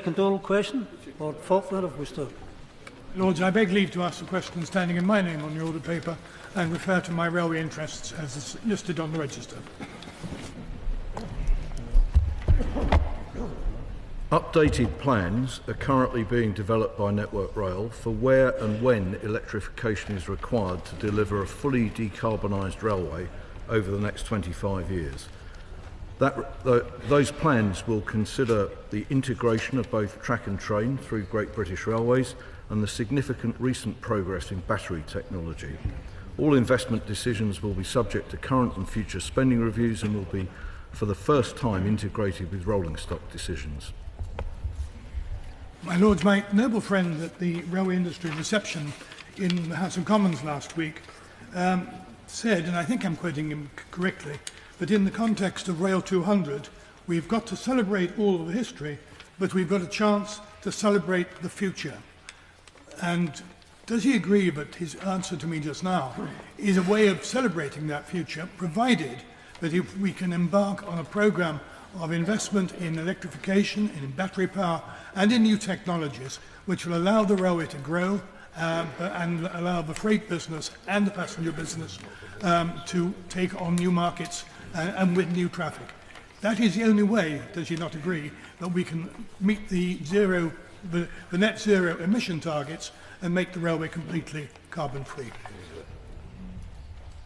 Second oral question, Lord Faulkner of Worcester. Lords, I beg leave to ask a question standing in my name on the order paper and refer to my railway interests as is listed on the register. Updated plans are currently being developed by Network Rail for where and when electrification is required to deliver a fully decarbonised railway over the next 25 years. Those plans will consider the integration of both track and train through Great British Railways and the significant recent progress in battery technology. All investment decisions will be subject to current and future spending reviews and will be, for the first time, integrated with rolling stock decisions. My Lords, my noble friend at the railway industry reception in the House of Commons last week said, and I think I'm quoting him correctly, that in the context of Rail 200, we've got to celebrate all of the history, but we've got a chance to celebrate the future. And does he agree that his answer to me just now is a way of celebrating that future, provided that if we can embark on a programme of investment in electrification, in battery power, and in new technologies, which will allow the railway to grow and allow the freight business and the passenger business to take on new markets and with new traffic. That is the only way, does he not agree, that we can meet the net zero emission targets and make the railway completely carbon-free.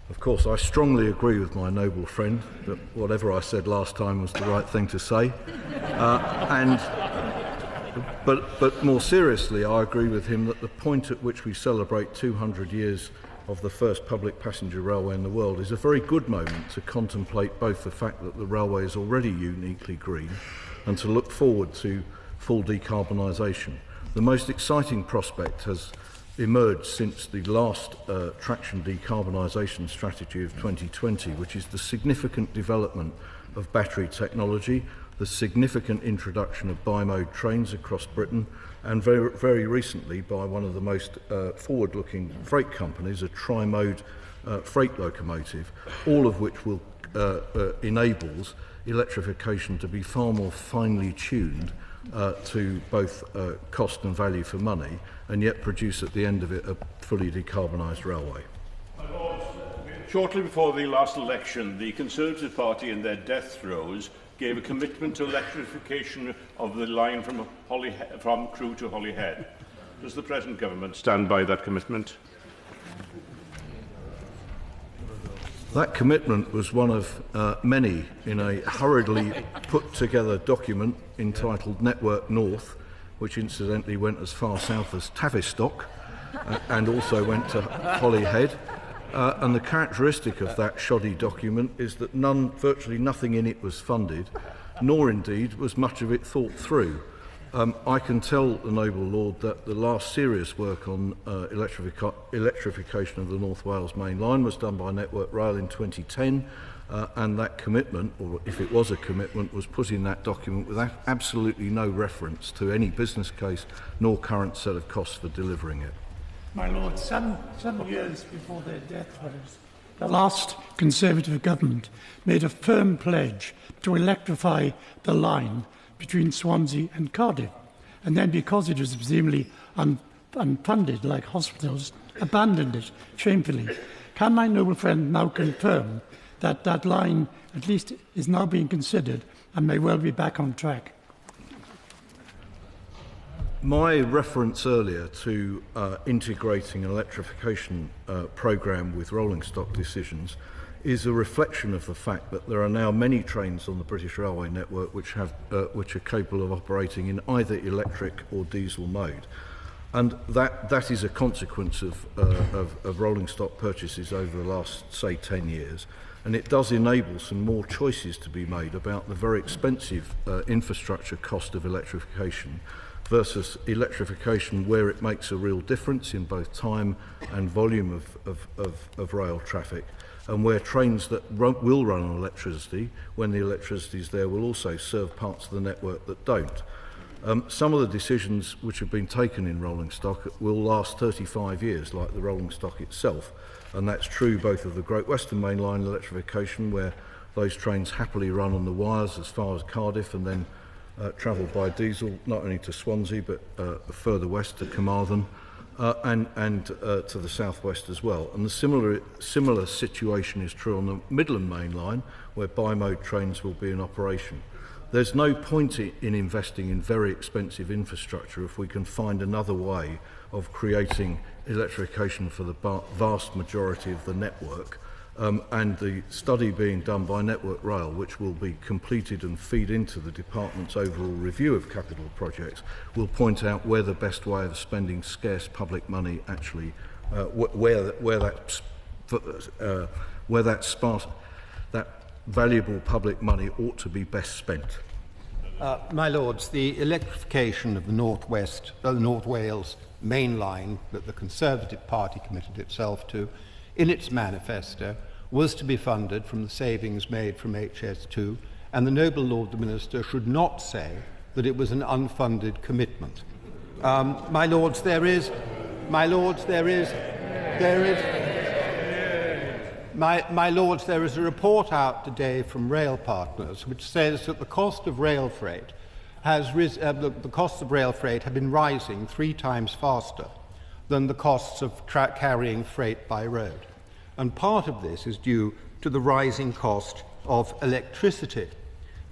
Of course, I strongly agree with my noble friend that whatever I said last time was the right thing to say. But more seriously, I agree with him that the point at which we celebrate 200 years of the first public passenger railway in the world is a very good moment to contemplate both the fact that the railway is already uniquely green and to look forward to full decarbonisation. The most exciting prospect has emerged since the last traction decarbonisation strategy of 2020, which is the significant development of battery technology, the significant introduction of bi-mode trains across Britain, and very recently by one of the most forward-looking freight companies, a tri-mode freight locomotive, all of which will enables electrification to be far more finely tuned to both cost and value for money, and yet produce at the end of it a fully decarbonised railway. Shortly before the last election, the Conservative Party, in their death throes, gave a commitment to electrification of the line from Crewe to Holyhead. Does the present government stand by that commitment? That commitment was one of many in a hurriedly put-together document entitled Network North, which incidentally went as far south as Tavistock and also went to Holyhead. And the characteristic of that shoddy document is that virtually nothing in it was funded, nor indeed was much of it thought through. I can tell the noble lord that the last serious work on electrification of the North Wales main line was done by Network Rail in 2010, and that commitment, or if it was a commitment, was put in that document with absolutely no reference to any business case nor current set of costs for delivering it. My Lord, some years before their death throes, the last Conservative government made a firm pledge to electrify the line between Swansea and Cardiff, and then, because it was presumably unfunded, like hospitals, abandoned it shamefully. Can my noble friend now confirm that that line at least is now being considered and may well be back on track? My reference earlier to integrating an electrification programme with rolling stock decisions is a reflection of the fact that there are now many trains on the British Railway network which are capable of operating in either electric or diesel mode. And that is a consequence of rolling stock purchases over the last, say, 10 years. And it does enable some more choices to be made about the very expensive infrastructure cost of electrification versus electrification where it makes a real difference in both time and volume of rail traffic, and where trains that will run on electricity, when the electricity is there, will also serve parts of the network that don't. Some of the decisions which have been taken in rolling stock will last 35 years, like the rolling stock itself, and that's true both of the Great Western Main Line electrification, where those trains happily run on the wires as far as Cardiff and then travel by diesel, not only to Swansea but further west to Carmarthen and to the southwest as well. And the similar situation is true on the Midland Main Line, where bi-mode trains will be in operation. There's no point in investing in very expensive infrastructure if we can find another way of creating electrification for the vast majority of the network. And the study being done by Network Rail, which will be completed and feed into the department's overall review of capital projects, will point out where the best way of spending scarce public money actually, where that valuable public money ought to be best spent. My Lords, the electrification of the North Wales main line that the Conservative Party committed itself to in its manifesto was to be funded from the savings made from HS2, and the noble Lord the Minister should not say that it was an unfunded commitment. My Lords, there is a report out today from rail partners which says that the cost of rail freight the costs of rail freight have been rising 3 times faster than the costs of carrying freight by road. And part of this is due to the rising cost of electricity.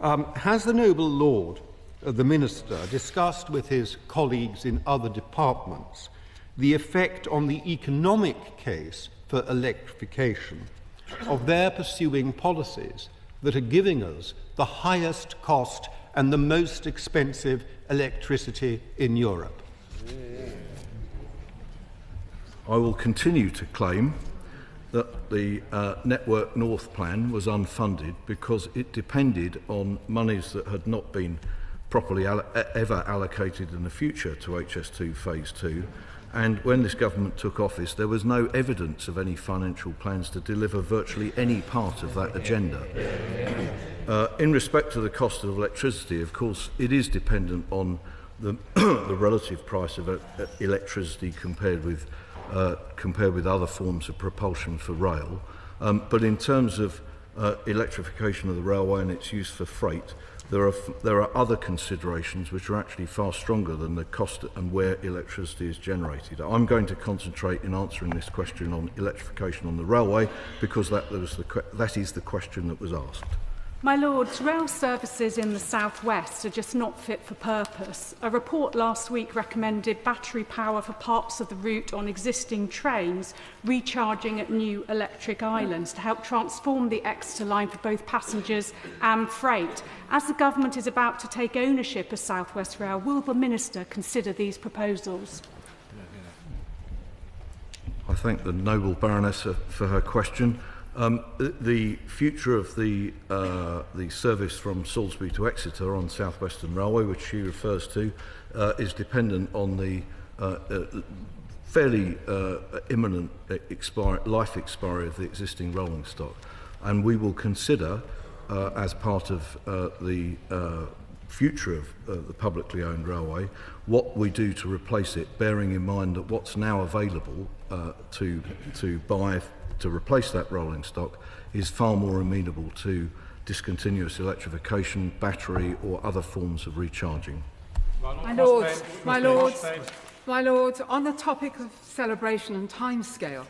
Has the noble Lord, the Minister, discussed with his colleagues in other departments the effect on the economic case for electrification of their pursuing policies that are giving us the highest cost and the most expensive electricity in Europe? I will continue to claim that the Network North plan was unfunded because it depended on monies that had not been properly ever allocated in the future to HS2 Phase 2. And when this government took office, there was no evidence of any financial plans to deliver virtually any part of that agenda. In respect to the cost of electricity, of course, it is dependent on the, the relative price of electricity compared with other forms of propulsion for rail. But in terms of electrification of the railway and its use for freight, there are other considerations which are actually far stronger than the cost and where electricity is generated. I'm going to concentrate in answering this question on electrification on the railway because that is the question that was asked. My Lords, rail services in the southwest are just not fit for purpose. A report last week recommended battery power for parts of the route on existing trains recharging at new electric islands to help transform the Exeter line for both passengers and freight. As the government is about to take ownership of South West Rail, will the Minister consider these proposals? I thank the noble Baroness for her question. The future of the service from Salisbury to Exeter on South Western Railway, which she refers to, is dependent on the fairly imminent life expiry of the existing rolling stock. And we will consider, as part of the future of the publicly owned railway, what we do to replace it, bearing in mind that what's now available to replace that rolling stock is far more amenable to discontinuous electrification, battery or other forms of recharging. My Lords, on the topic of celebration and timescale,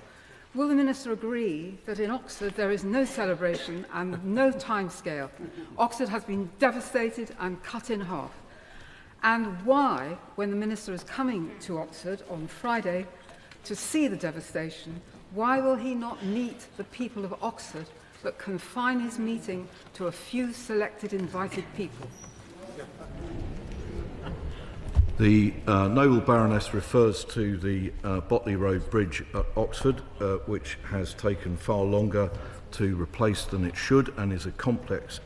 will the Minister agree that in Oxford there is no celebration and no timescale? Oxford has been devastated and cut in half. And why, when the Minister is coming to Oxford on Friday to see the devastation, why will he not meet the people of Oxford but confine his meeting to a few selected invited people? The noble Baroness refers to the Botley Road Bridge at Oxford, which has taken far longer to replace than it should and is a complex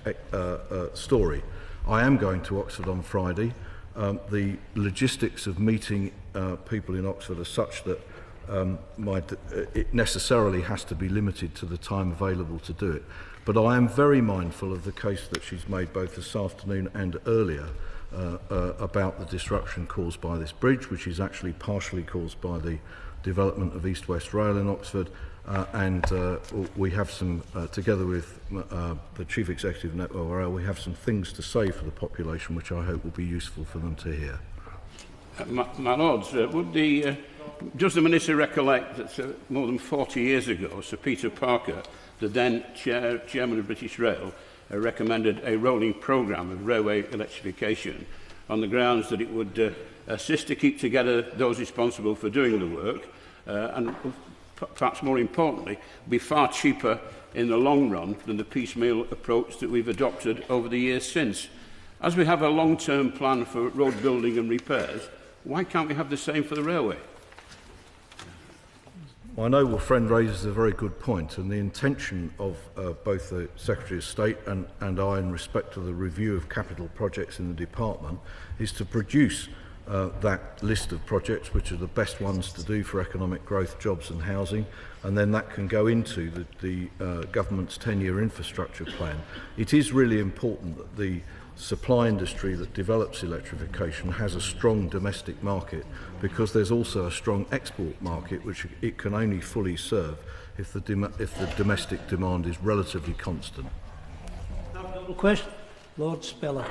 story. I am going to Oxford on Friday. The logistics of meeting people in Oxford are such that it necessarily has to be limited to the time available to do it. But I am very mindful of the case that she's made both this afternoon and earlier about the disruption caused by this bridge, which is actually partially caused by the development of East West Rail in Oxford, we have some, together with the Chief Executive of Network Rail, we have some things to say for the population which I hope will be useful for them to hear. My Lords, does the Minister recollect that more than 40 years ago, Sir Peter Parker, the then Chairman of British Rail, recommended a rolling programme of railway electrification on the grounds that it would assist to keep together those responsible for doing the work and perhaps more importantly, be far cheaper in the long run than the piecemeal approach that we've adopted over the years since. As we have a long-term plan for road building and repairs, why can't we have the same for the railway? Well, I know our friend raises a very good point, and the intention of both the Secretary of State and I in respect to the review of capital projects in the department is to produce that list of projects which are the best ones to do for economic growth, jobs and housing, and then that can go into the government's 10-year infrastructure plan. It is really important that the supply industry that develops electrification has a strong domestic market, because there's also a strong export market which it can only fully serve if the domestic demand is relatively constant. Question, Lord Speller.